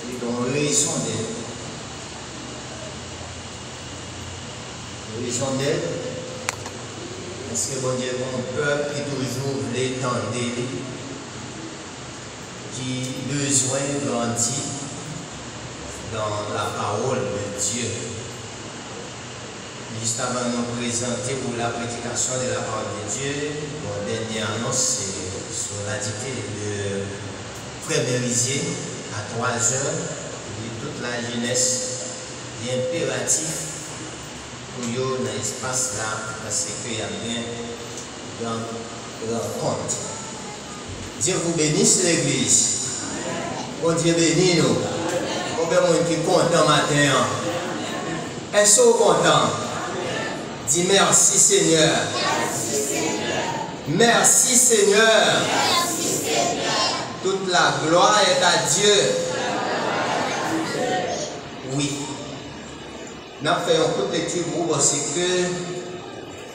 et dont raison d'être. Raison d'être, parce que bon Dieu, mon peuple qui toujours voulait tendre, qui besoin grandit dans la parole de Dieu. Juste avant de nous présenter pour la prédication de la parole de Dieu, mon dernière annonce, c'est sur la dictée de Frère Merisier à 3 heures, et toute la jeunesse, l'impératif pour eux dans l'espace là, parce qu'il y a bien de rencontre. Dieu vous bénisse l'église. Bon Dieu bénisse nous. Combien de monde qui est content matin? Est-ce que vous êtes content? Dis merci Seigneur. Merci Seigneur. Toute la gloire est à Dieu. Oui. Nous avons fait une courte lecture parce que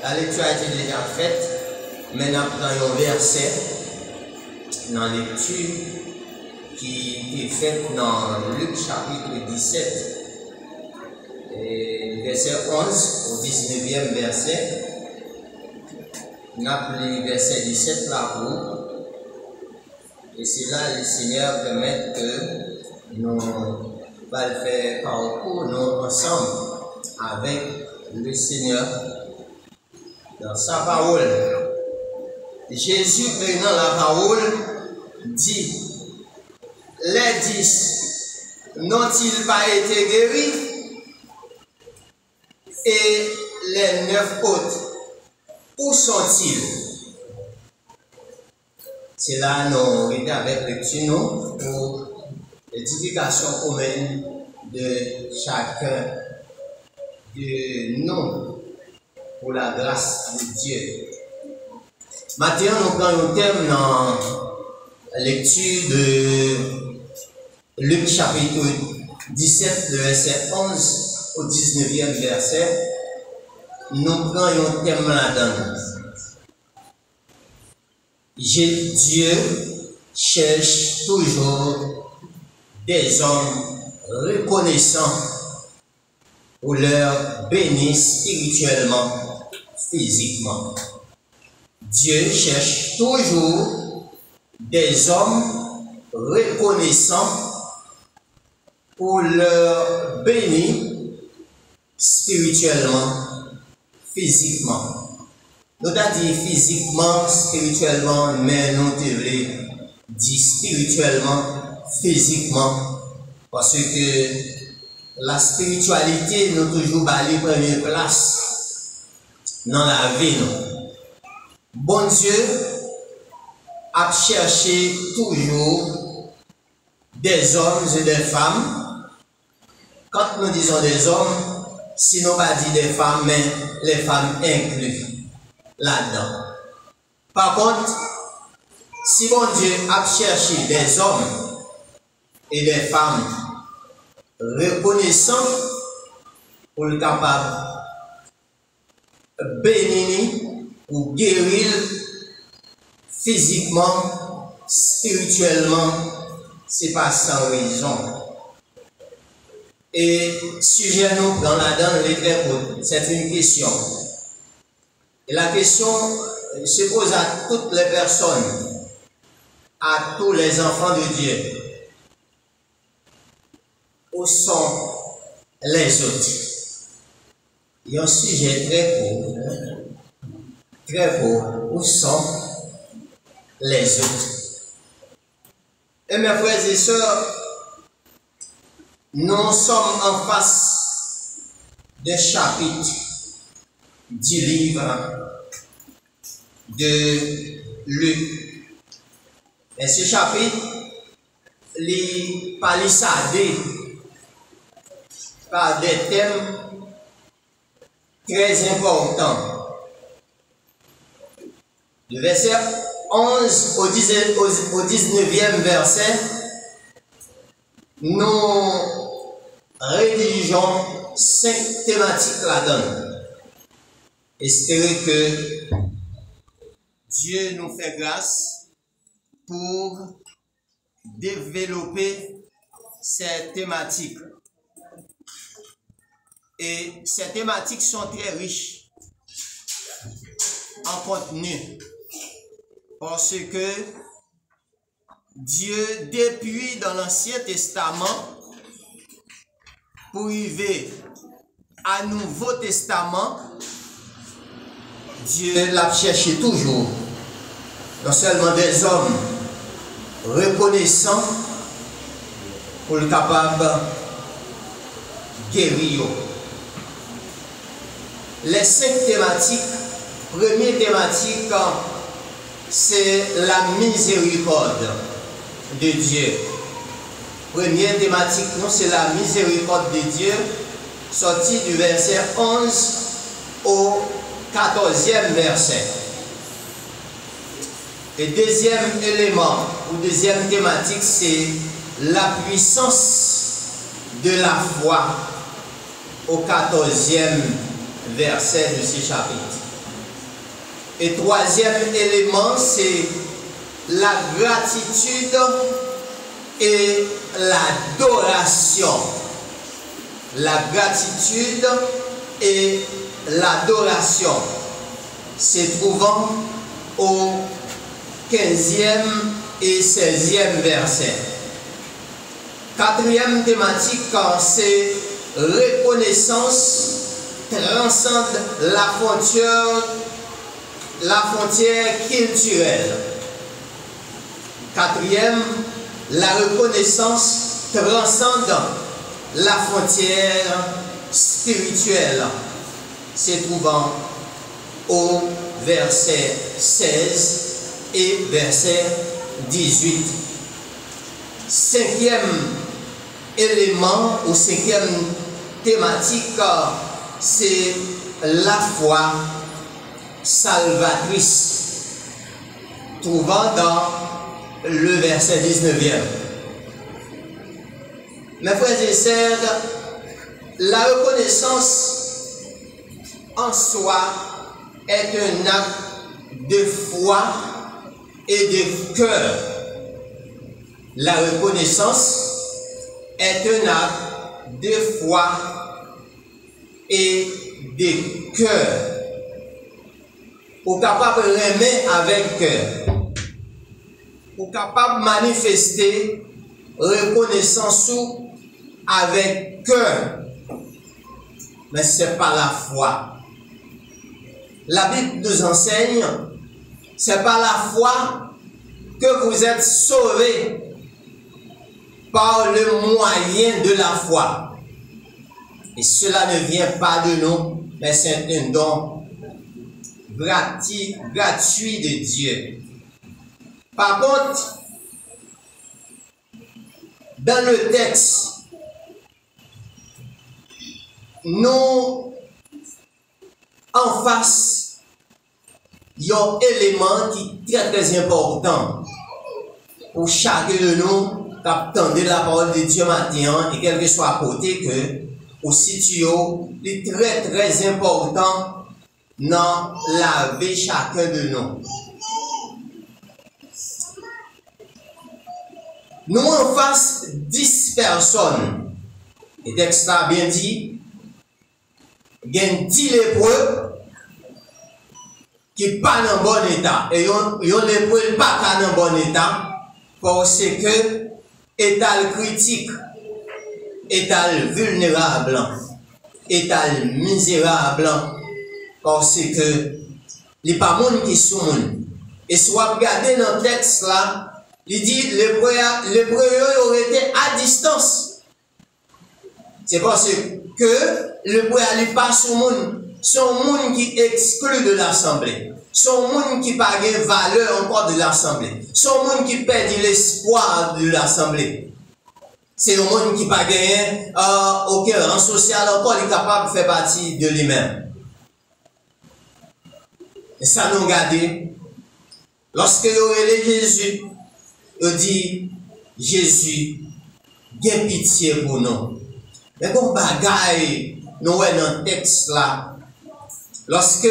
la lecture a été déjà faite, mais nous avons un verset dans la lecture qui est faite dans Luc chapitre 17. Et verset 11 au 19e verset. Nous avons le verset 17 là-haut. Et c'est là le Seigneur permet que nous allons faire parcours nous ensemble avec le Seigneur dans sa parole. Jésus prenant la parole dit: les 10 n'ont-ils pas été guéris? Et les 9 autres, où sont-ils? C'est là nous regardons avec lecture pour l'édification commune de chacun de nous pour la grâce de Dieu. Maintenant, nous prenons un thème dans la lecture de Luc chapitre 17, le verset 11 au 19e verset. Nous prenons un thème là-dedans. Dieu cherche toujours des hommes reconnaissants pour leur bénir spirituellement, physiquement. Dieu cherche toujours des hommes reconnaissants pour leur bénir spirituellement, physiquement. Nous avons dit physiquement, spirituellement, mais nous devons dire spirituellement, physiquement, parce que la spiritualité nous toujours balé première place dans la vie. Bon Dieu a cherché toujours des hommes et des femmes. Quand nous disons des hommes, si nous pas dit des femmes, mais les femmes incluses là-dedans. Par contre, si bon Dieu a cherché des hommes et des femmes reconnaissants pour le capable bénir ou guérir physiquement, spirituellement, c'est pas sans raison. Et sujet nous dans la donne, c'est une question. Et la question se pose à toutes les personnes, à tous les enfants de Dieu. Où sont les autres? Il y a un sujet très beau. Très beau. Où sont les autres? Et mes frères et sœurs, nous sommes en face d'un chapitre du livre de Luc. Et ce chapitre, les palissadés par des thèmes très importants. Le verset 11 au 19e verset, nous rédigeons 5 thématiques là-dedans. Espérez que Dieu nous fait grâce pour développer ces thématiques. Et ces thématiques sont très riches en contenu. Parce que Dieu, depuis dans l'Ancien Testament, pour arriver à Nouveau Testament, Dieu l'a cherché toujours. Non seulement des hommes reconnaissants pour le capable guérir. Les 5 thématiques, première thématique, c'est la miséricorde de Dieu. Première thématique, c'est la miséricorde de Dieu, sortie du verset 11 au 14e verset. Et deuxième élément, ou deuxième thématique, c'est la puissance de la foi au 14e verset de ce chapitre. Et troisième élément, c'est la gratitude et l'adoration. La gratitude et l'adoration se trouvant au 15e et 16e verset. Quatrième thématique, c'est reconnaissance transcende la frontière culturelle. Quatrième, la reconnaissance transcende la frontière spirituelle, se trouvant au verset 16 et verset 18. Cinquième élément ou cinquième thématique, c'est la foi salvatrice, trouvant dans le verset 19e. Mes frères et sœurs, la reconnaissance en soi est un acte de foi et de cœur. La reconnaissance est un acte de foi et de cœur. Pour capable de remettre avec cœur, pour capable de manifester reconnaissance avec cœur, mais ce n'est pas la foi. La Bible nous enseigne, ce n'est pas la foi que vous êtes sauvés par le moyen de la foi. Et cela ne vient pas de nous, mais c'est un don gratuit de Dieu. Par contre, dans le texte, nous, en face, il y a un élément qui est très important pour chacun de nous qui attendait la parole de Dieu matin et quel que soit à côté que aussi tu est très très important dans la vie chacun de nous. Nous en face 10 personnes. Le texte a bien dit, il y a 10 lépreux qui ne sont pas dans bon état. Et ils ont lépreux qui ne sont pas dans bon état parce que état critique, état vulnérable, état misérable, parce que il n'y a pas de monde qui sont monde. Et si vous regardez dans le texte là, il dit les preuves auraient été à distance. C'est parce que le preuve n'est pas sur monde. Son monde qui exclut de l'assemblée. Son monde qui n'a pas de valeur encore de l'assemblée. Son monde qui perd l'espoir de l'assemblée. C'est un monde qui n'a pas gagné aucun rang social encore, il est capable de faire partie de lui-même. Et ça nous regarde. Lorsque il aurait Jésus, il dit, Jésus, gain pitié pour nous. Mais comme bagaille, nous voyons dans le texte là, lorsque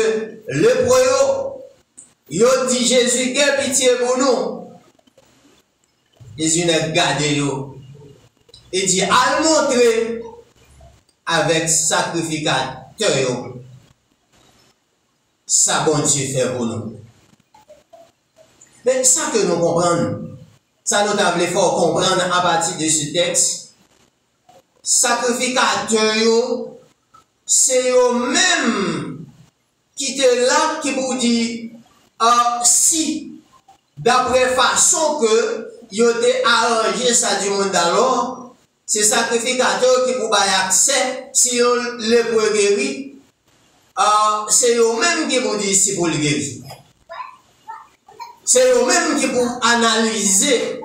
le proyo, il dit Jésus, gain pitié pour nous. Jésus n'a gardé yo. Il dit, à le montrer avec sacrificateur, ça bon Dieu fait pour nous. Mais ça que nous comprenons, ça nous avons fort comprendre à partir de ce texte, sacrificateur, c'est eux-mêmes qui étaient là qui vous dit, si, d'après façon que ils ont arrangé ça du monde alors, c'est sacrificateur qui pour avoir accès, si on le peut guérir, c'est eux-mêmes qui vous dit si pour le guérir. C'est eux-mêmes qui pour analyser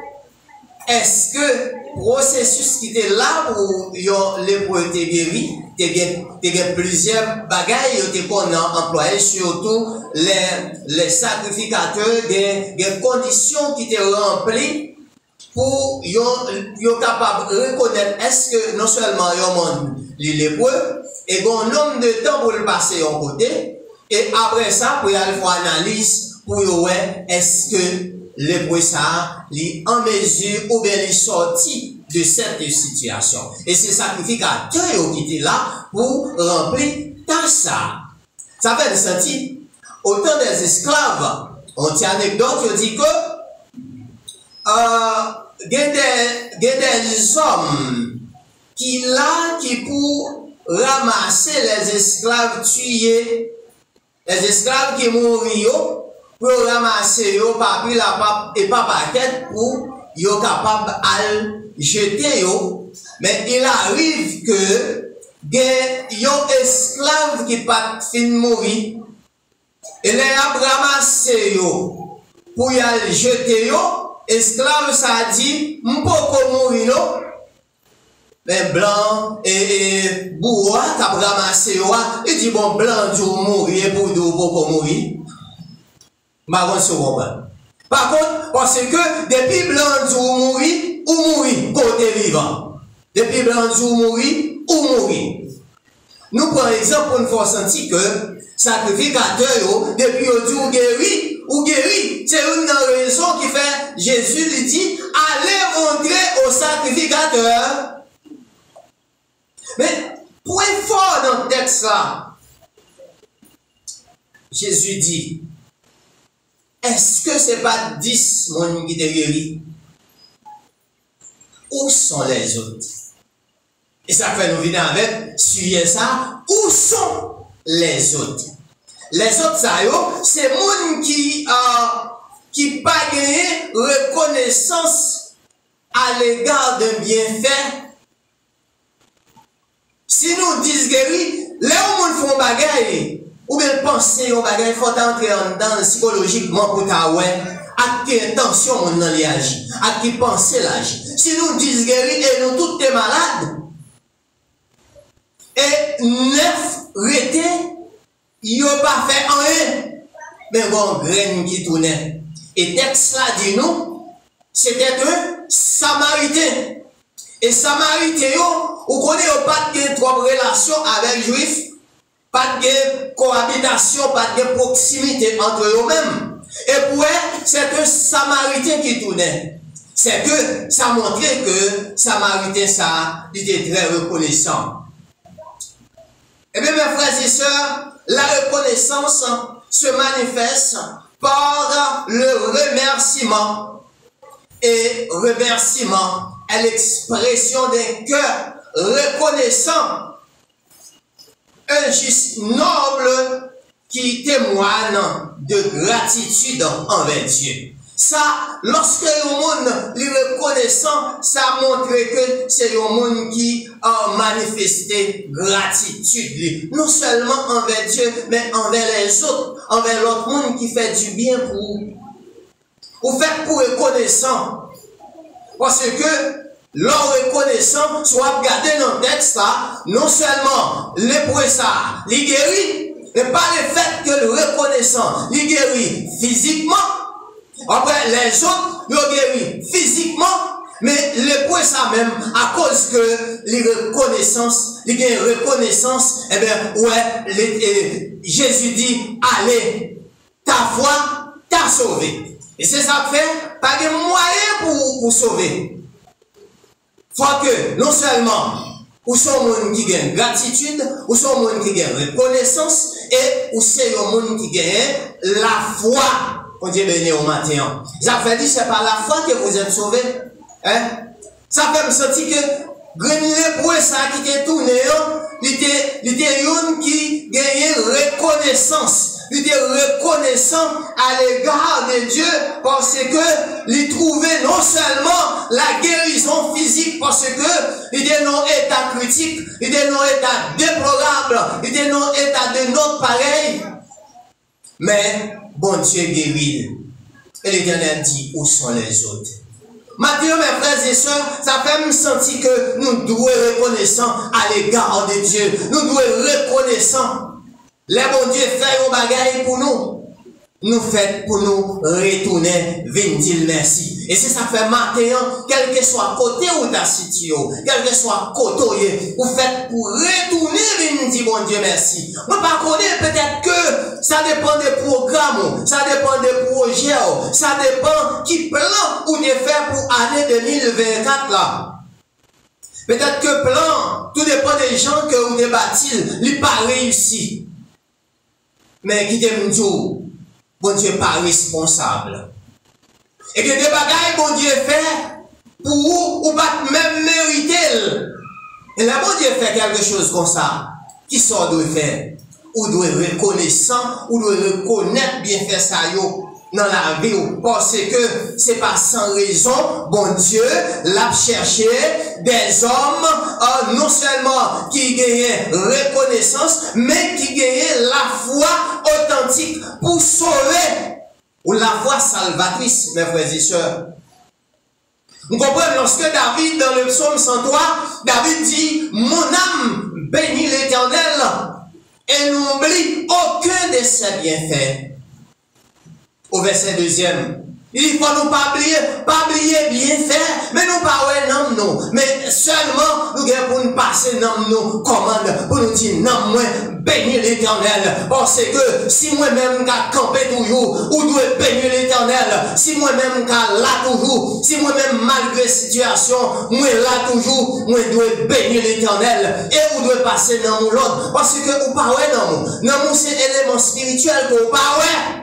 est-ce que processus qui était là pour les pour être guéri, il y a plusieurs bagailles qui ont employé, surtout les sacrificateurs, des conditions qui étaient remplies pour être capable de reconnaître est-ce que non seulement il y a lépreux, et un nombre de temps pour le passer en côté, et après ça, pour y aller faire analyse, pour voir est-ce que lépreux ça est en mesure ou bien il sorti de cette situation. Et c'est sacrificateur qui était là pour remplir ça. Ça fait sentir, autant des esclaves, on tient anecdote, on dit que il y a des hommes qui là, qui pour ramasser les esclaves tués, les esclaves qui mourent, pour ramasser yo papier la pape et pas paquet pour yo capable à jeter yo, mais il arrive que yo esclave qui pas fin mourir et les a ramassé yo pour y aller jeter yo, esclave ça dit m'poko mourir non, mais blanc et bourrois qui a ramassé yo, il dit bon blanc du mourir pour poko mourir. Par contre, parce que depuis blanc ou mourir, côté vivant. Depuis blanc ou mourir. Nous prenons exemple pour nous faire sentir que sacrificateur, depuis ou guéri, c'est une raison qui fait Jésus lui dit, allez montrer au sacrificateur. Mais, point fort dans le texte là, Jésus dit, est-ce que ce n'est pas 10 mon qui te guéri? Où sont les autres? Et ça fait nous venir avec, suivez ça, où sont les autres? Les autres, ça c'est mon qui pas gagné reconnaissance à l'égard d'un bienfait. Si nous disons guéri, les gens font bagaille. Ou bien penser au bagage, il faut entrer dans psychologiquement pour t'avoir à quelle intention on agit, à qui penser l'agit. Si nous disons guéri et nous tous sommes malades, et 9 rétés, ils n'ont pas fait rien, mais bon, graine qui tournait. Et texte là dit nous, c'était un Samaritain. Et Samaritain, vous connaissez pas de trois relations avec Juifs. Pas de cohabitation, pas de proximité entre eux-mêmes. Et pour eux, c'est un Samaritain qui tournait. C'est que ça montrait que Samaritain, ça, il était très reconnaissant. Et bien, mes frères et sœurs, la reconnaissance se manifeste par le remerciement. Et remerciement est l'expression d'un cœur reconnaissant. Un juste noble qui témoigne de gratitude envers Dieu. Ça, lorsque le monde lui reconnaissant, ça montre que c'est le monde qui a manifesté gratitude. Non seulement envers Dieu, mais envers les autres, envers l'autre monde qui fait du bien pour vous. Vous faites pour reconnaissant. Parce que leur reconnaissant, soit regardé dans le texte là, non seulement lépreux ça, il guérit, mais pas le fait que le reconnaissant, il guérit physiquement. Après, les autres, ils guérit physiquement, mais lépreux ça même, à cause que les reconnaissances, il y a une reconnaissance, eh bien, ouais, Jésus dit, allez, ta foi t'a sauvé. Et c'est ça que fait, pas de moyen pour sauver. faut que, non seulement, ou sont monde qui gagne gratitude, ou sont monde qui gagne reconnaissance, et ou c'est un monde qui gagne la foi. Quand Dieu béni au matin. Ça fait dire, c'est par la foi que vous êtes sauvés. Hein? Ça fait me sentir que, grenouille pour ça qui était tourné, il était une qui gagnait reconnaissance. Il était reconnaissant à l'égard de Dieu parce que il trouvait non seulement la guérison physique parce que il était dans un état critique, il était dans un état déplorable, il était dans un état de notre pareil. Mais bon Dieu guérit. Et l'Éternel dit, où sont les autres? Maintenant, mes frères et sœurs, ça fait me sentir que nous devons être reconnaissants à l'égard de Dieu. Nous devons être reconnaissants. Les bon Dieu fait un bagage pour nous. Nous fait pour nous retourner, venir dire merci. Et c'est ça fait maintenant, quel que soit côté où tu as situé, quel que soit côté où vous faites pour retourner, venir dire bon Dieu merci. Moi, par contre, peut-être que ça dépend des programmes, ça dépend des projets, ça dépend qui plan ou de faire pour l'année 2024 là. Peut-être que plan, tout dépend des gens que vous débattez, ils pas réussi. Mais qui t'aime dire, bon Dieu pas responsable. Et que des bagailles bon Dieu fait pour vous, ou pas même mériter. Et là, bon Dieu fait quelque chose comme ça. Qui sort doit faire? Ou doit reconnaissant, ou doit reconnaître bien faire ça yo dans la vie. Parce que c'est pas sans raison, bon Dieu l'a cherché des hommes, non seulement qui gagnent reconnaissance, mais qui gagnent la foi authentique pour sauver. Ou la foi salvatrice, mes frères et sœurs. Vous comprenez, lorsque David, dans le psaume 103, David dit, mon âme bénit l'Éternel et n'oublie aucun de ses bienfaits. Au verset 2e, il faut nous pas oublier bien faire, mais nous pas ouais non non, mais seulement nous gagnons pour nous passer non nous commande pour nous dire non moi bénir l'Éternel parce que si moi-même qu'à camper toujours ou doit bénir l'Éternel, si moi-même qu'à là toujours, si moi-même malgré situation, moi là toujours, moi dois bénir l'Éternel et vous devez passer dans l'autre parce que ou pas ouais non c'est élément spirituel que ou pas ouais.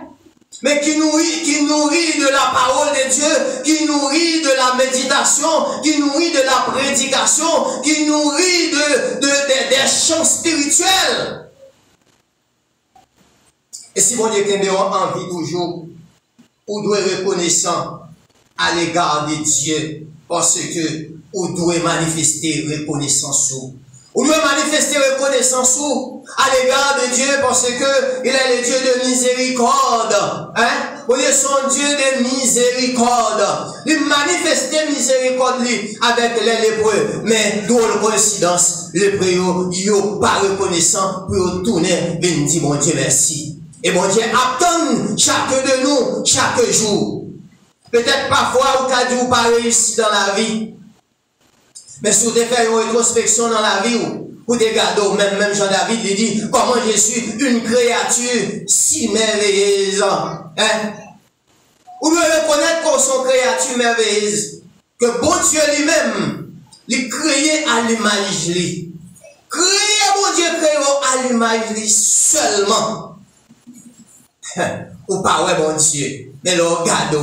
Mais qui nourrit de la parole de Dieu, qui nourrit de la méditation, qui nourrit de la prédication, qui nourrit des chants spirituels. Et si mon Dieu a envie toujours, ou doit être reconnaissant à l'égard de Dieu, parce que ou doit manifester reconnaissance. Ou doit manifester reconnaissance à l'égard de Dieu parce que il est le Dieu de miséricorde. Hein? Il est son Dieu de miséricorde. Il manifeste miséricorde avec les lépreux. Mais drôle coïncidence, les lépreux, ils sont pas reconnaissants pour tourner venir dire mon Dieu merci. Et mon Dieu attend chacun de nous chaque jour. Peut-être parfois vous avez dit pas réussi dans la vie. Mais si vous avez fait une rétrospection dans la vie, vous regardez, même Jean-David il dit, comment je suis une créature si merveilleuse. Hein? Vous devez reconnaître qu'on sont créatures merveilleuses. Que bon Dieu lui-même, il créé à l'image lui. Créé, bon Dieu créé à l'image lui seulement. Ou pas ouais bon Dieu. Mais le regardez.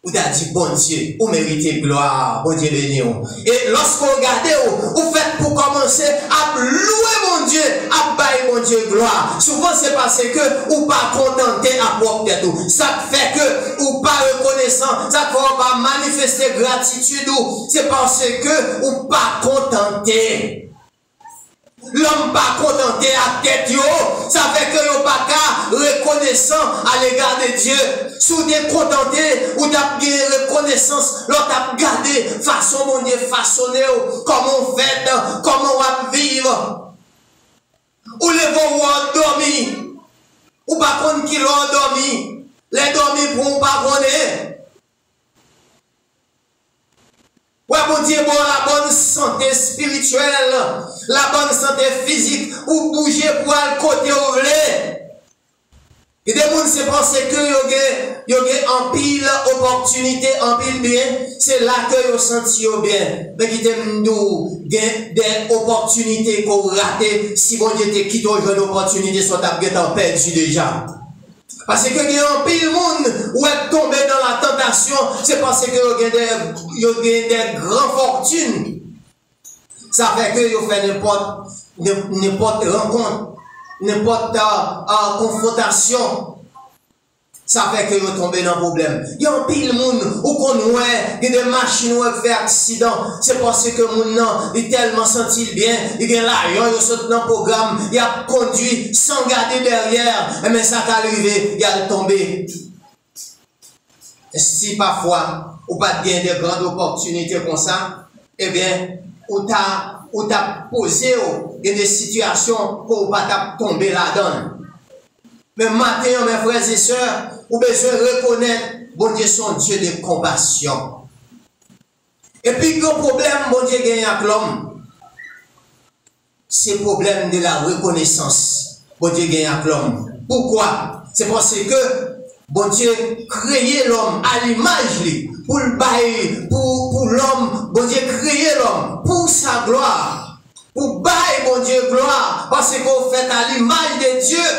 Ou t'as dit, bon Dieu, vous méritez gloire, bon Dieu béni. Et lorsqu'on regarde, vous faites pour commencer à louer mon Dieu, à bailler mon Dieu gloire. Souvent c'est parce que vous pas contenté à propre tête. Ça fait que vous pas reconnaissant, ça fait que vous pas manifester gratitude. C'est parce que vous pas contenté. L'homme pas contenté à tête yo, ça fait que yo pas qu'à reconnaissant à l'égard de Dieu. Si vous êtes contenté, ou t'as bien reconnaissance, l'autre a gardé façon mon Dieu façonné, comment on fait, comment on va vivre. Ou les vont endormir, ou pas contre qui l'ont endormi, les dormir pour pas connaître. Ouais, bon Dieu, bon, la bonne santé spirituelle, la bonne santé physique, ou bouger pour aller côté où vous voulez. Et des gens se pensent que y a en pile opportunité, en pile bien, c'est là que yo senti bien. Mais qui t'aime nous, des opportunités qu'on rate, si bon Dieu te quitte une opportunité, soit t'as perdu déjà. Parce que y a en pile monde où est tombé dans la tentation, c'est parce que y a des grandes fortunes. Ça fait que yo fait n'importe rencontre, n'importe confrontation, ça fait que vous tombez dans le problème. Il y a un pile monde où qu'on voit, il y a des machines qui font accident, c'est parce que le monde est tellement senti bien, il y a l'argent, il saute dans le programme, il a conduit sans garder derrière, et mais ça t'est arrivé, il a tombé. Si parfois, ou pas de des grandes opportunités comme ça, eh bien, ou t'as posé des situations pour pas tomber là-dedans. Mais maintenant, mes frères et sœurs, vous avez besoin de reconnaître, bon Dieu, son Dieu de compassion. Et puis, le problème, bon Dieu, gagne avec l'homme, c'est le problème de la reconnaissance. Bon Dieu, gagne avec l'homme. Pourquoi? C'est parce que, bon Dieu, créé l'homme à l'image, pour le bail, pour l'homme, bon Dieu, créé l'homme pour sa gloire. Pour bail, bon Dieu, gloire, parce qu'on fait à l'image de Dieu.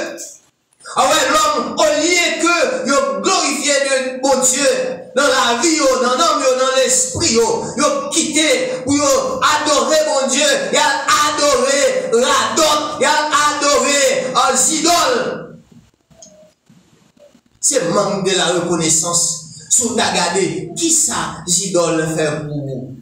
Ah ouais, l'homme, au lieu que yo glorifié de bon Dieu dans la vie, dans l'homme, dans l'esprit, yo quitté pour adorer bon Dieu, il a adoré Radon, il a adoré les idoles. C'est manque de la reconnaissance. Sous ta gardé, qui ça, idoles fait pour vous?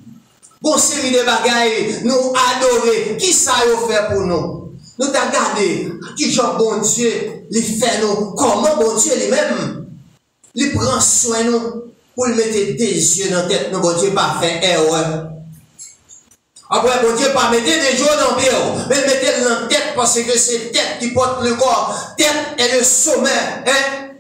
Bon, série de bagailles, nous adorer, qui ça yo fait pour nous? Nous t'as gardé, qui genre bon Dieu, il fait nous, comment bon Dieu lui-même, il prend soin nous, pour le mettre des yeux dans la tête, nous, bon Dieu pas fait erreur. Après, bon Dieu pas mettre des jours dans le pied, mais mettez dans la tête parce que c'est tête qui porte le corps, tête est le sommet, hein?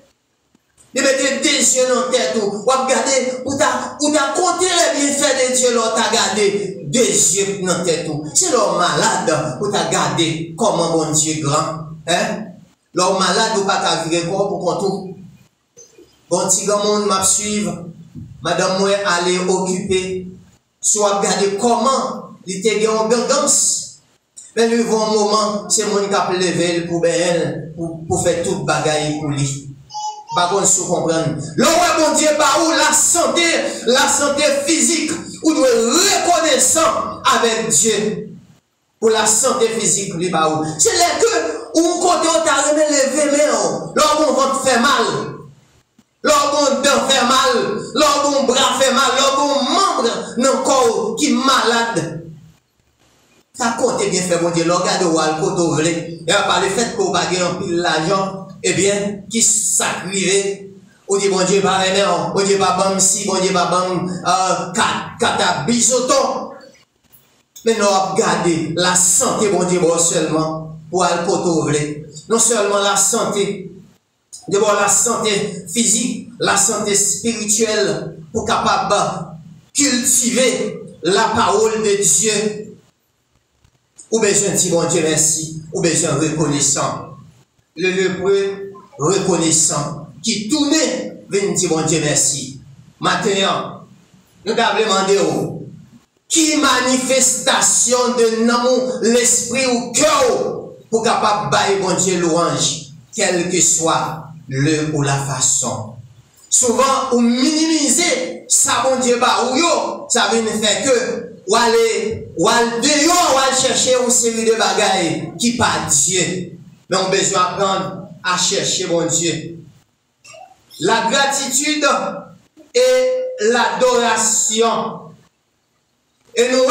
Il mettez des yeux dans la tête, ou regardez, ou t'as compté les bienfaits de Dieu, là, t'as gardé des yeux dans la tête, c'est l'homme malade, ou t'as gardé comment bon Dieu grand, hein? L'homme malade, ou pas t'as viré quoi pour qu'on tout. Bon, si grand monde m'a suivre, madame, moi, aller occuper, soit regarder comment, il était bien en gangance. Mais le bon moment, c'est mon qui a levé pour faire toute bagaille pour lui. Par contre, si vous comprenez, le roi bon Dieu, par où la santé physique, ou doit reconnaissant avec Dieu. Pour la santé physique, lui, par où. C'est là que, où côté on t'a remis levé, mais l'homme ventre fait mal. L'homme dent fait mal. L'homme bras fait mal. L'homme membre dans le corps qui est malade. Ça compte bien fait, bon Dieu. L'organe de Wal, côté vré. Et par le fait qu'on va gagner un pile l'argent, eh bien, qui s'acrive, on dit, bon Dieu, pas rien, bon Dieu, pas bam si, bon Dieu, pas bam, kata bisoton. Mais nous regardez la santé, bon Dieu, bon seulement, pour aller côté non seulement la santé, d'abord la santé physique, la santé spirituelle, pour capable cultiver la parole de Dieu. Ou besoin de bon Dieu, merci, ou besoin de reconnaissant. Le lépreux reconnaissant qui tournait vient dire bon Dieu merci. Maintenant, nous avons demandé qui manifestation de l'amour, l'esprit ou cœur pour capable bailler bon Dieu louange, quel que soit le ou la façon. Souvent, on minimiser ça bon Dieu bah ou yo, ça veut faire que ou aller dehors ou aller chercher une série de bagailles qui pas Dieu. Mais on a besoin d'apprendre à chercher mon Dieu. La gratitude et l'adoration. Et nous,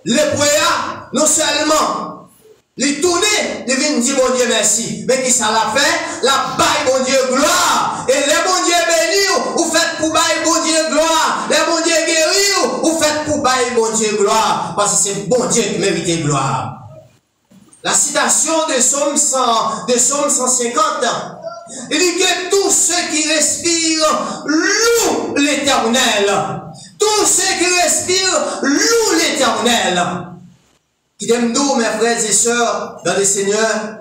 le prière, non seulement, les tourner, ils viennent dire mon Dieu merci. Mais qui ça l'a fait? La baille mon Dieu gloire. Et les bon Dieu bénis, ou faites pour baille bon Dieu gloire. Les bon Dieu guéris, ou faites pour baille bon Dieu gloire. Parce que c'est bon Dieu qui mérite gloire. La citation de Psaume 150, il dit que tous ceux qui respirent louent l'Éternel. Tous ceux qui respirent louent l'Éternel. Qui t'aime nous, mes frères et sœurs, dans le Seigneur,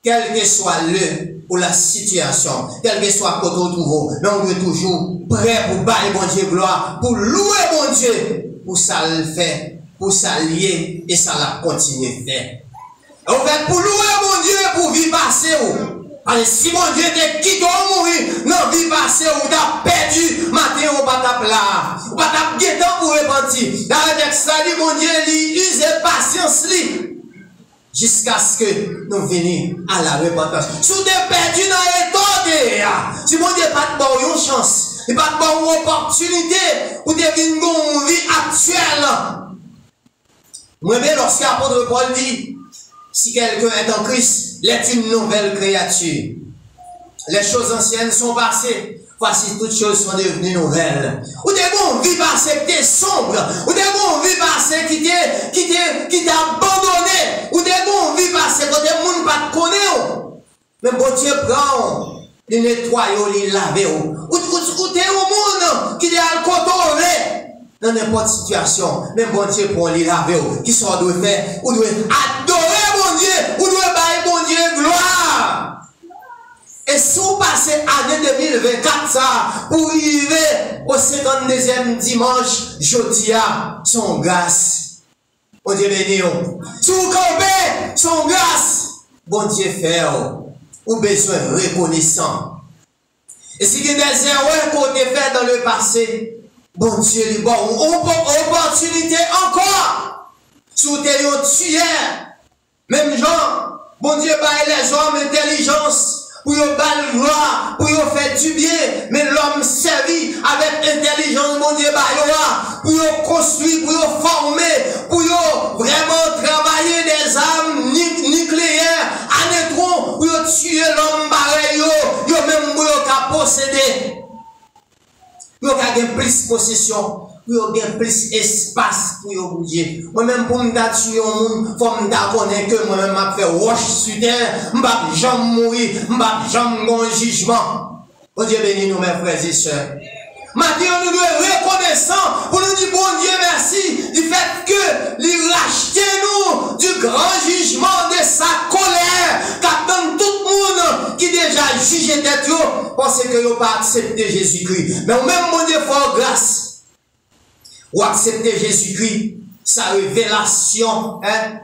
quel que soit le ou la situation, quel que soit côté où trouve, mais on est toujours prêt pour bailler bon Dieu gloire, pour louer bon Dieu, pour ça le faire, pour ça lier et ça la continuer faire. En fait, pour louer mon Dieu, pour vivre passer où. Parce que si mon Dieu te quitte ou mourir, non, vie passée où t'as perdu, matin ou pas t'as là, ou pas t'as guettant pour repentir. Dans le texte, ça dit, mon Dieu, il use patience, jusqu'à ce que nous venions à la repentance. Si vous êtes perdu dans les temps, si mon Dieu pas de bonne chance, il pas de bonne opportunité, pour devenir une vie actuelle. Moi-même, lorsque l'apôtre Paul dit, si quelqu'un est en Christ, il est une nouvelle créature. Les choses anciennes sont passées. Voici toutes choses sont devenues nouvelles. Ou des bons vies passées qui étaient sombres. Ou des bons vies passées qui t'ont abandonné. Ou des bons vies passées quand des gens ne pas te connaissent. Mais bon Dieu prend, il nettoie, il lave. Ou des gens qui ont contrôlé. Dans n'importe situation, même bon Dieu pour les laver, qui sont doit faire, ou doit adorer bon Dieu, ou doit bailler bon Dieu gloire. Et si vous passez année 2024 ça, pour arriver au 52e dimanche, jeudi à son grâce. Bon Dieu béni. Si vous campez son grâce, bon Dieu fait, ou besoin reconnaissant. Et si vous avez des erreurs qu'on a fait dans le passé, bon Dieu, il bon, opportunité encore. Sous tes tueurs, même gens, bon Dieu, baille les hommes intelligence, pour y bailler gloire, pour y faire du bien, mais l'homme servi avec intelligence, bon Dieu, baille pour y construire, pour y former, pour y vraiment travailler des armes nucléaires, à neutron, pour y tuer l'homme pareil, yo même pour y posséder. Vous avez plus de possession, vous avez plus d'espace pour vous bouger. Moi-même, pour me tuer un monde, il faut me connaître que moi-même, je fais roche sur terre, je ne vais jamais mourir, je ne vais jamais avoir un jugement. Oh Dieu bénis nous, mes frères et sœurs. Maintenant, nous devons être reconnaissants pour nous dire, bon Dieu, merci du fait que il racheté nous du grand jugement de sa colère, qu'attend tout le monde qui déjà jugé tête, parce que vous n'avez pas accepté Jésus-Christ. Mais même, mon Dieu, faut grâce. Ou accepter Jésus-Christ, sa révélation, hein?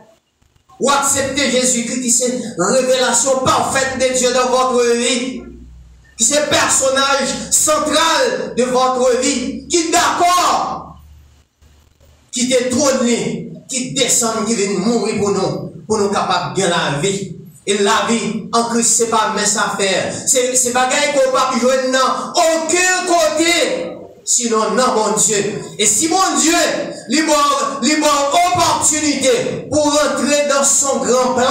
Ou accepter Jésus-Christ qui c'est révélation parfaite de Dieu dans votre vie. Qui c'est personnage central de votre vie, qui est d'accord, qui détrône, qui descend, qui vient mourir pour nous capables de gagner la vie. Et la vie en Christ, c'est pas mes affaires. C'est pas quelque qu'on pas jouer dans aucun côté. Sinon, non, mon Dieu. Et si mon Dieu, libre opportunité pour entrer dans son grand plan,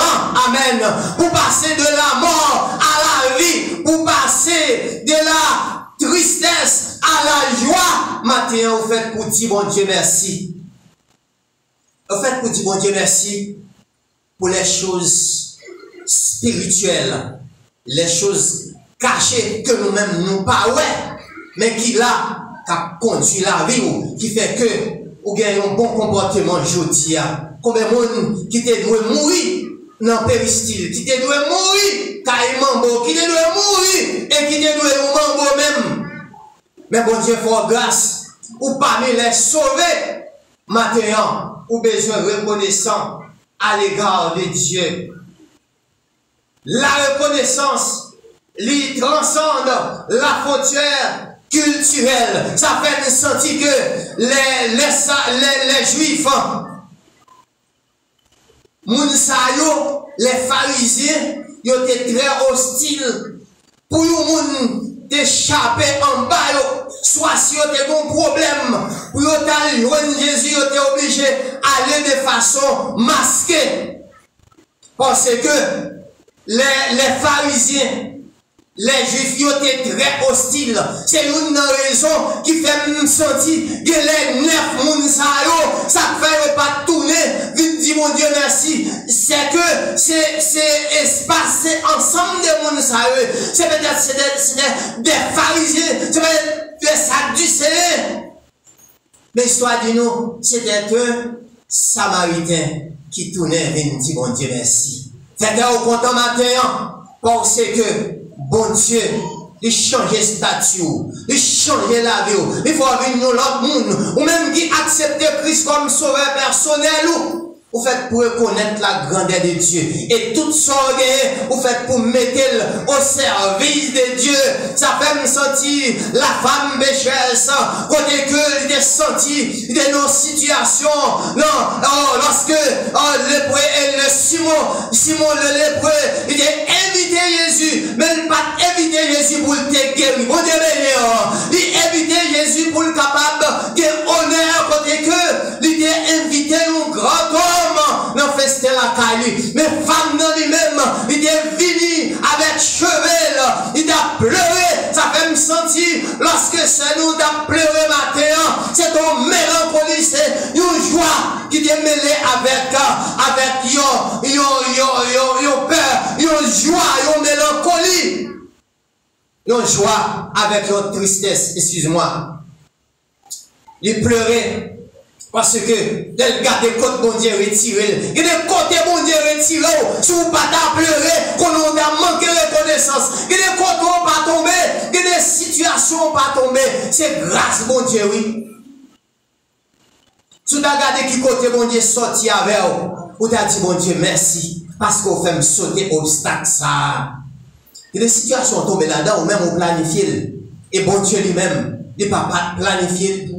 amen, pour passer de la mort à la vie, pour passer de la tristesse à la joie, maintenant, vous faites pour dire, mon Dieu, merci. Vous faites pour dire, mon Dieu, merci pour les choses spirituelles, les choses cachées que nous-mêmes nous pas ouais, mais qui là, qui conduit la vie ou qui fait que vous gagnez un bon comportement aujourd'hui. Combien de monde qui te doit mourir dans le péristyle, qui te doit mourir carrément, qui te doit mourir et qui te doit mambo même. Mais bon Dieu, pour grâce, ou parmi les sauvés, maintenant, ou besoin reconnaissant à l'égard de Dieu. La reconnaissance, lui transcende la frontière culturelle. Ça fait sentir que les juifs, les pharisiens, ils étaient très hostiles pour les d'échapper en bas, soit si vous avez un problème, pour vous Jésus, vous êtes obligé d'aller de façon masquée. Parce que les pharisiens, les juifs, ils étaient très hostiles. C'est une raison qui fait me sentir que les 9 mouns, ça fait pas tourner. Vite dit mon Dieu merci. C'est que c'est espace, c'est ensemble de mouns, c'est peut-être des pharisiens, c'est peut-être des sadducéens. Mais l'histoire de nous, c'était un samaritain qui tournait et dit mon Dieu merci. Faites au content matin, parce que, bon Dieu, il change le statut, il change la vie, il faut venir l'autre monde, ou même qui accepte Christ comme sauveur personnel, vous faites pour reconnaître la grandeur de Dieu. Et toute sorte, vous faites pour mettre au service de Dieu. Ça fait me sentir la femme pécheresse, côté que il est senti de nos situations. Non, lorsque le Simon le lépreux, il a invité Jésus, mais il n'a pas invité Jésus pour le guérir. Bon Dieu, il a invité Jésus pour le capable de honneur, côté que il a invité un grand homme. Non, festé la caille, mais femme dans lui-même, il est venu avec chevel, il a pleuré, ça fait me sentir, lorsque c'est nous d'a pleuré matin, c'est ton mélancolie, c'est une joie qui est mêlée avec yon peur, yon joie, yon mélancolie, yon joie avec yon tristesse, excuse-moi, il pleurait. Parce que, tel garde côté bon Dieu retiré, il y a des côtés bon Dieu retiré, si vous pas pleurer, qu'on a manqué de reconnaissance, il y a des côtés où pas tomber, il y a des situations où pas tomber, c'est grâce bon Dieu, oui. Si vous regardez qui côté bon Dieu sorti avec vous, vous avez dit bon Dieu merci, parce qu'on fait me sauter obstacle ça. Il y a des situations tombées là-dedans, ou même on planifie, et bon Dieu lui-même, il n'a pas planifié tout.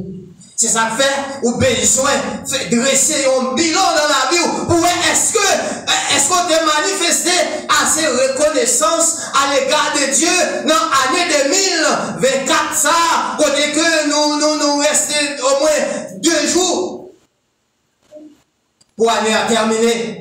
C'est ça que fait, ou besoin de dresser un bilan dans la vie, pour est-ce qu'on t'a manifesté assez reconnaissance à l'égard de Dieu dans l'année 2024, ça, côté que nous restons au moins 2 jours pour l'année à terminer.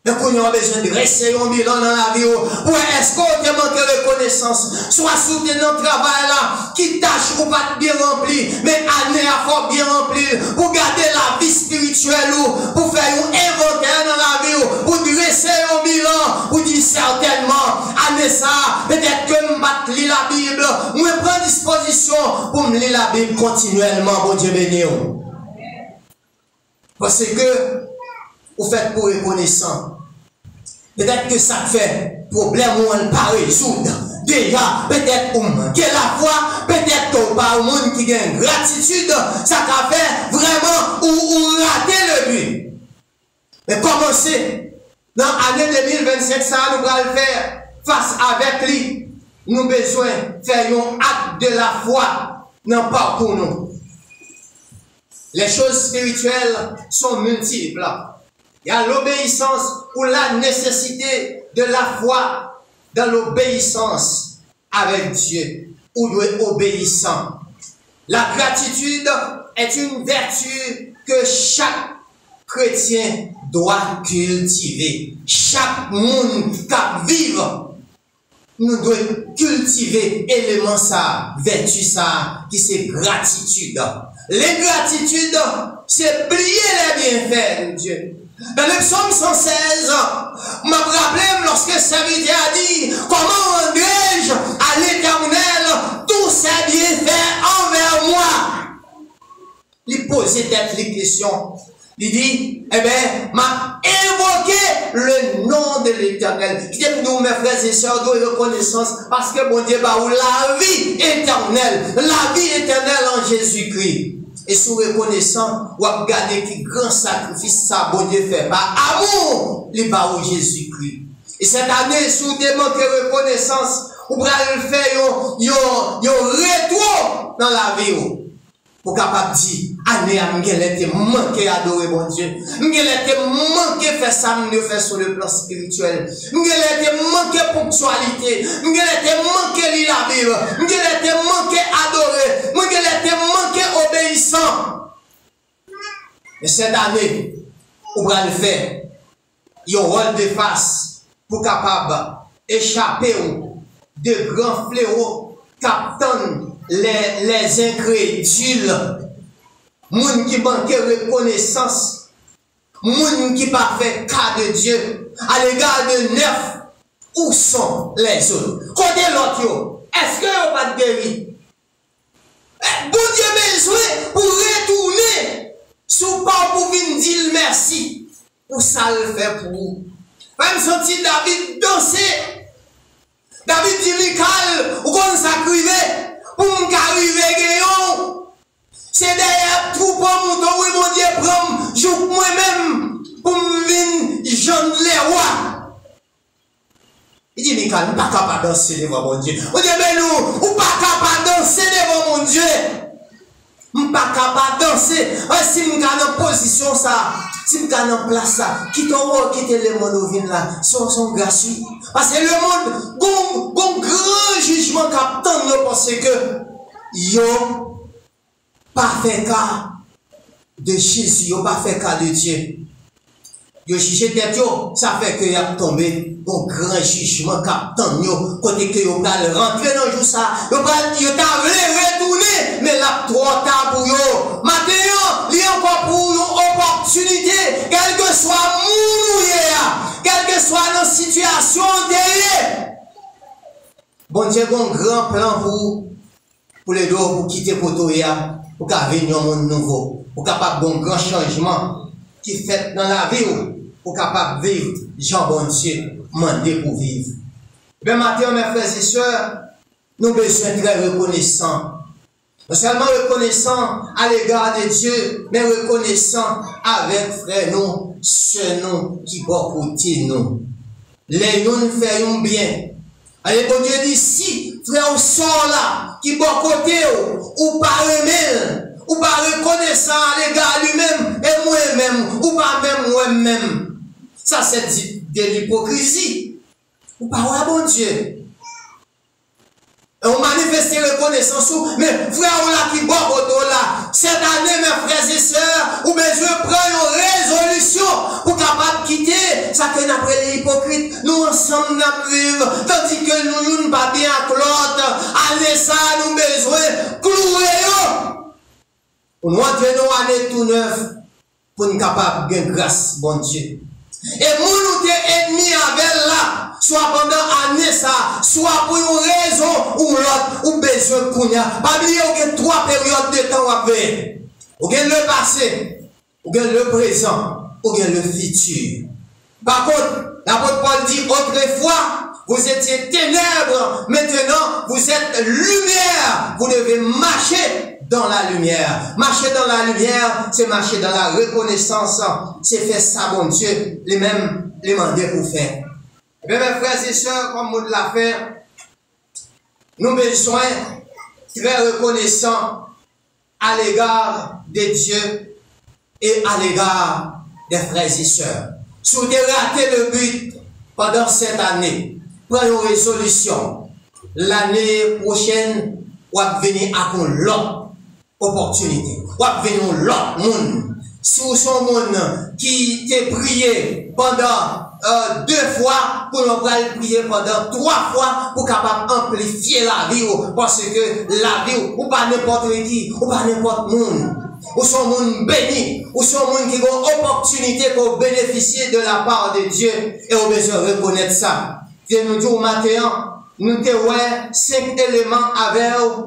Mais qu'on a besoin de rester un bilan dans la vie, pour est-ce qu'on te manque de reconnaissance, soit soutenir notre travail là, qui tâche ou pas bien rempli, mais année à fois bien rempli, pour garder la vie spirituelle, pour faire un inventaire dans la vie, pour dresser un bilan, pour dire certainement, année ça, peut-être que je vais lire la Bible, je prends disposition pour me lire la Bible continuellement, bon Dieu béni. Parce que, vous faites pour reconnaissant. Peut-être que ça fait problème où on ne pas résoudre. Déjà, peut-être qu'on manque la foi, peut-être qu'on pas au monde qui a une gratitude, ça t'a fait vraiment ou rater le but. Mais commencez, dans l'année 2025, ça nous va le faire face avec lui. Nous avons besoin de faire un acte de la foi dans le parcours nous. Les choses spirituelles sont multiples. Il y a l'obéissance ou la nécessité de la foi dans l'obéissance avec Dieu ou de obéissant. La gratitude est une vertu que chaque chrétien doit cultiver. Chaque monde qui vit, nous devons cultiver élément ça, vertu ça, qui c'est gratitude. L'ingratitude, c'est plier les bienfaits de Dieu. Dans le psaume 116, m'a rappelé lorsque serviteur a dit, comment rendrai-je à l'Éternel tous ses bienfaits envers moi? Il posait cette question. Il dit, eh bien, m'a invoqué le nom de l'Éternel. Qui aime nous, mes frères et sœurs, de reconnaissance, parce que bon Dieu, bah, la vie éternelle en Jésus-Christ. Et sous reconnaissant, ou à regarder qui grand sacrifice ça, bon Dieu fait, par amour, les barreaux Jésus-Christ. Et cette année, sous des manques de reconnaissance, ou pour le faire, un retour dans la vie. Pour capable dire, année à m'gèle était manqué adorer bon Dieu. M'gèle était manqué faire ça, m'gèle faire sur le plan spirituel. M'gèle était manqué ponctualité. M'gèle était manqué lire la Bible. M'gèle était manqué adorer. M'gèle était manqué obéissant. Mais cette année, on va le faire. Il y a un rôle de face pour capable échapper de grands fléaux captant les incrédules, moun qui manque reconnaissance, moun qui pas fait cas de Dieu, à l'égard de 9, où sont les autres? Côté l'autre, est-ce que vous pas guéri? Bon Dieu besoin pour retourner, sous pas pour venir dire merci, pour ça le faire pour vous. Même senti David danser. David dit, Michal, ou qu'on s'acrive, pour m'arriver gagnant. C'est derrière tout pour mon oui, mon Dieu, prends, joue moi-même, pour me venir, j'en les rois. Il dit, Michal, nous ne sommes pas capables de danser devant mon Dieu. On dit, mais nous, nous ne sommes pas capables de danser devant mon Dieu. Nous ne sommes pas capables de danser. Si nous sommes en position, ça, si nous sommes en place, ça, quitte le monde là, sont gratuits. Parce que le monde, un grand jugement qui attend parce que, yo, pas fait cas de Jésus, yo, pas fait cas de Dieu. Yo jugé tête yo, ça fait que y a tombé un grand jugement captain yo, côté que yo va rentrer dans jour ça, yo t'a retourner, mais là trop tard pour yo. Maintenant, il y a encore pour une opportunité, quel que soit moun quelle que soit notre situation derrière. Bon Dieu, un grand plan pour les deux, pour quitter poto ya, pour qu'à venir un monde nouveau, pour capable un grand changement qui fait dans la vie pour capable vivre Jean bon Dieu mandé pour vivre. Ben matin mes frères et sœurs, nous avons besoin très reconnaissants. Non seulement reconnaissants à l'égard de Dieu, mais reconnaissants avec frères nous, sœurs nous qui portent nous. Les nous faisons bien. Allez, bon Dieu dit, si frère sont là, qui bon côté ou pas eux-mêmes, ou pas reconnaissant à l'égard lui-même, et moi-même, ou pas même moi-même. Ça, c'est de l'hypocrisie. Ou pas, ouais, bon Dieu. Et on manifeste reconnaissance, mais frère, là qui boit au là, cette année, mes frères et sœurs, ou bien je prends une résolution pour capable quitter, ça que nous les hypocrites, nous ensemble nous vivons, tandis que nous ne pas bien à l'autre, allez ça, nous besoin, clouer. Pour nous entrer dans l'année tout neuf, pour nous capables de gagner grâce, bon Dieu. Et nous sommes ennemis avec là, soit pendant l'année ça, soit pour une raison ou l'autre, ou besoin de kounya. Pas oublier qu'il y a 3 périodes de temps à faire. Ou bien le passé, ou bien le présent, ou bien le futur. Par contre, l'apôtre Paul dit autrefois, vous étiez ténèbres, maintenant vous êtes lumière. Vous devez marcher dans la lumière. Marcher dans la lumière, c'est marcher dans la reconnaissance. C'est faire ça, bon Dieu, les mêmes les mandés pour faire. Mes frères et sœurs, comme on l'a fait, nous avons besoin très reconnaissants à l'égard de Dieu et à l'égard des frères et sœurs. Si vous avez raté le but pendant cette année, prenez une résolution. L'année prochaine, vous allez venir à l'autre opportunité. Vous allez venir à l'autre monde. Si vous êtes un monde qui t'a prié pendant 2 fois, pour nous prier pendant 3 fois, pour capable amplifier la vie, parce que la vie, ou pas n'importe qui, ou pas n'importe monde. Ou sont monde béni, ou sont monde qui ont opportunité pour bénéficier de la part de Dieu, et on besoin de reconnaître ça. Et nous disons matin, nous avons 5 éléments avec eux.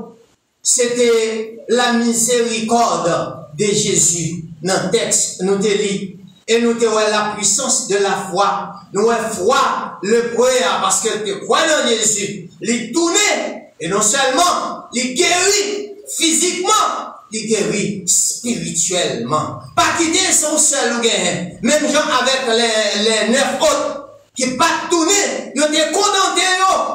C'était la miséricorde de Jésus. Dans le texte, nous te lit. Et nous te voyons la puissance de la foi. Nous avons foi, le prière, parce que tu crois dans Jésus. Il tourne, et non seulement, il guérit physiquement, il guérit spirituellement. Pas quitter son seul ou gain. Même gens avec les 9 autres qui pas tourné, ils étaient contentés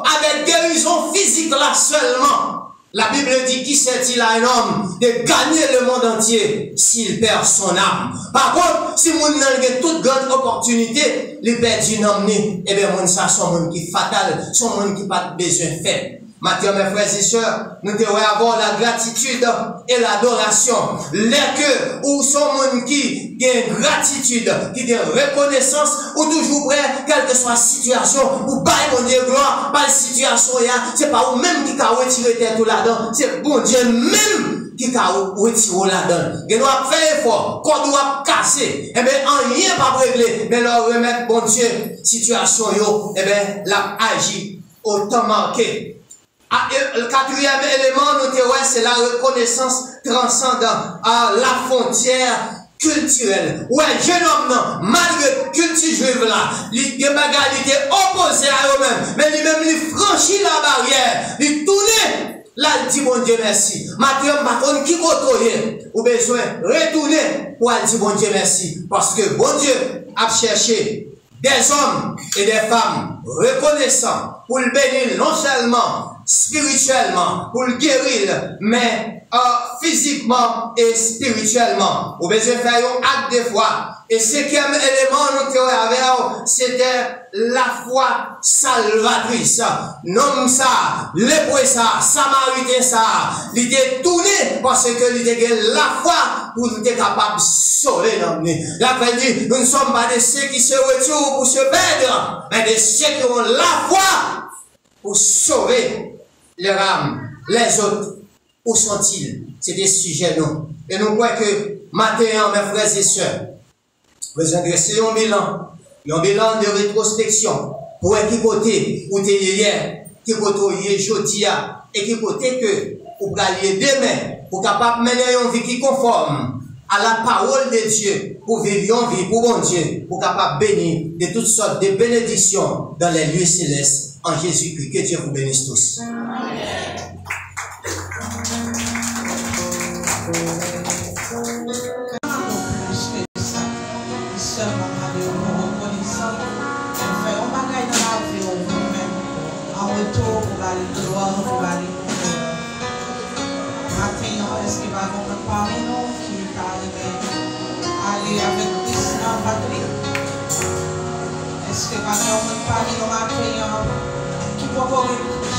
avec guérison physique là seulement. La Bible dit qui sait-il à un homme de gagner le monde entier s'il perd son âme. Par contre, si mon a toute grande opportunité, il perd une âme, eh bien, mon ça, son monde qui est fatal, son monde qui n'a pas besoin de faire. Maintenant, mes frères et sœurs, nous devons avoir la gratitude et l'adoration. Les que, ou son monde qui a gratitude, qui a reconnaissance, ou toujours prêt, quelle que soit la situation, ou pas mon Dieu gloire, pas la situation, c'est pas vous même qui a retiré tout là-dedans, c'est bon Dieu même qui a retiré là-dedans. Il doit faire effort, qu'on doit casser, eh bien, rien pas régler, mais leur remettre, bon Dieu, situation, eh bien, l'a agi autant marqué. Le 4e élément, c'est la reconnaissance transcendant à la frontière culturel. Ouais, jeune homme, non, malgré culture juive là, il était opposé à eux-mêmes, mais lui-même, il franchit la barrière, il tournait, là, il dit, bon Dieu, merci. Maintenant, par contre, qui côtoie, ou besoin retourner pour dire, bon Dieu, merci. Parce que, bon Dieu, a cherché des hommes et des femmes reconnaissants pour le bénir non seulement spirituellement, pour le guérir, mais physiquement et spirituellement. Vous besoin faire un acte de foi. Et cinquième élément, nous avons, c'était la foi salvatrice. Non, ça, lépreux ça, samaritain ça, il était tourné parce que il était la foi pour nous être capable de sauver l'homme. La Bible dit, nous ne sommes pas de ceux qui se retrouvent pour se perdre, mais de ceux qui ont la foi pour sauver les âmes, les autres. Où sont-ils? C'est des sujets, non. Et nous croyons que maintenant, mes frères et sœurs, vous adressez un bilan de rétrospection pour qui côté où tu es hier, qui côté où tu es aujourd'hui, et qui côté que vous allez demain pour capable mener une vie qui conforme à la parole de Dieu, pour vivre une vie pour bon Dieu, pour capable bénir de toutes sortes de bénédictions dans les lieux célestes en Jésus-Christ. Que Dieu vous bénisse tous.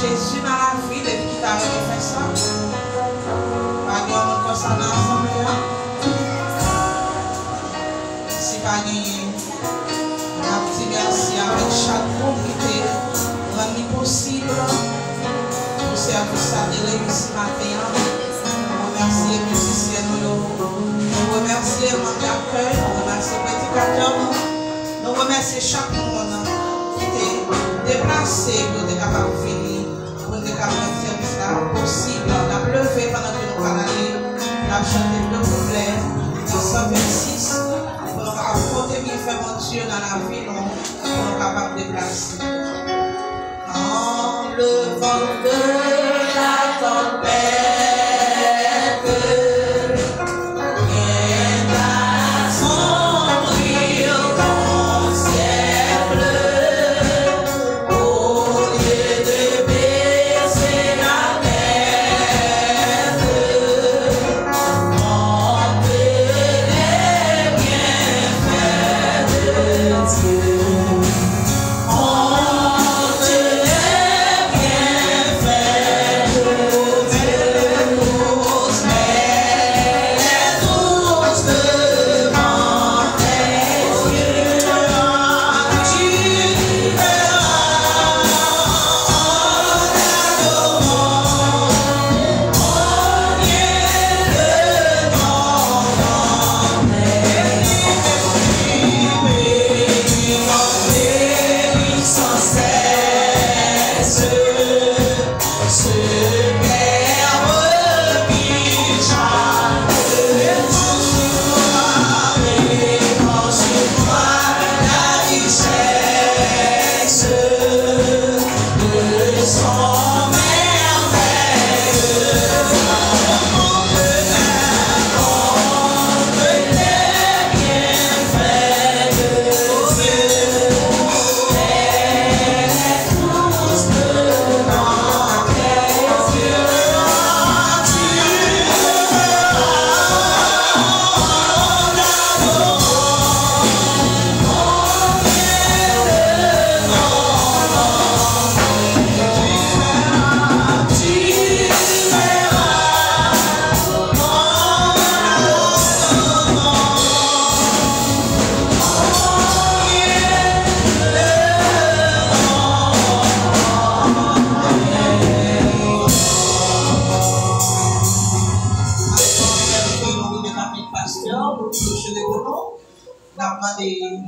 Jésus dans la vie depuis qu'il t'a fait ça. Pas de monde comme ça dans l'assemblée. Si pas gagné, un petit merci avec chaque groupe qui t'a rendu possible pour servir ça de l'église ce matin. Nous remercions les musiciens, nous remercions les membres d'accueil, nous remercions les prédicateurs, nous remercions chaque monde qui t'a déplacé pour être capable de venir. Possible, on a levé pendant que nous parlions, on a chanté deux couplets, 126, pour nous affronter qui fait mon Dieu dans la vie, pour nous capables de déplacer. En le vent de la tempête.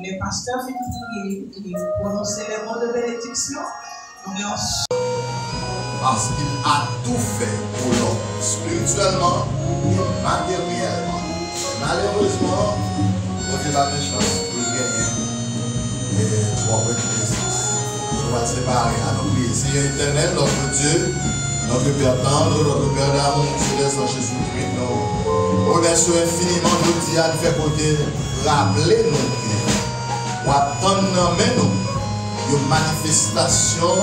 Les pasteurs qui prononcent les mots de bénédiction. Parce qu'il a tout fait pour l'homme, spirituellement et matériellement. Malheureusement, on n'a pas de chance pour gagner pour reconnaissance. On va se séparer à nos prières. Seigneur éternel, notre Dieu, notre Père tendre, notre Père d'amour, céleste en Jésus-Christ, nous remercions infiniment de Dieu à nous faire côté, rappeler nous ou attendre nous une manifestation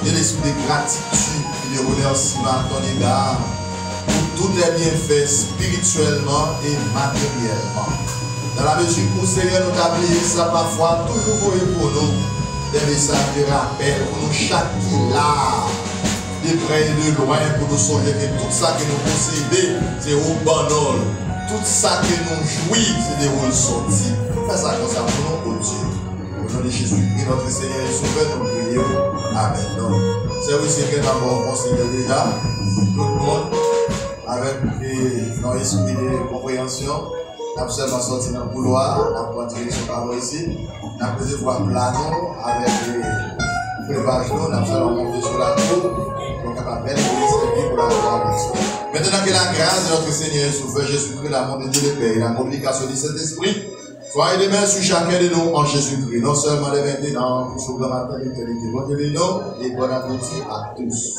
de l'esprit de gratitude et de remerciement à ton égard pour tout les bienfaits spirituellement et matériellement. Dans la mesure où Seigneur nous a oublié ça parfois, toujours pour nous des messages de rappel pour nous chaque là, de près et de loin, pour nous songer que tout ça que nous possédons, c'est au banal. Tout ça que nous jouissons, c'est des rôles sortis. Fais ça comme ça pour nous, pour Dieu. Au nom de Jésus-Christ, notre Seigneur et Sauveur, nous prions. Amen. C'est oui, c'est que d'abord, on Seigneur déjà, tout le monde, avec nos esprits de compréhension. Nous avons seulement sorti dans le couloir, nous avons continué sur la voie ici. Nous avons posé voir plano avec les prévages, nous avons seulement monté sur la tour. Donc, on va faire les servir pour la gloire de Dieu. Maintenant que la grâce de notre Seigneur et Sauveur Jésus-Christ, l'amour de Dieu le Père et la communication du Saint-Esprit, soyez les mains sur chacun de nous en Jésus-Christ. Non seulement les maintenant, pour sauver matin l'éternité. Bon Dieu, et bon appétit à tous.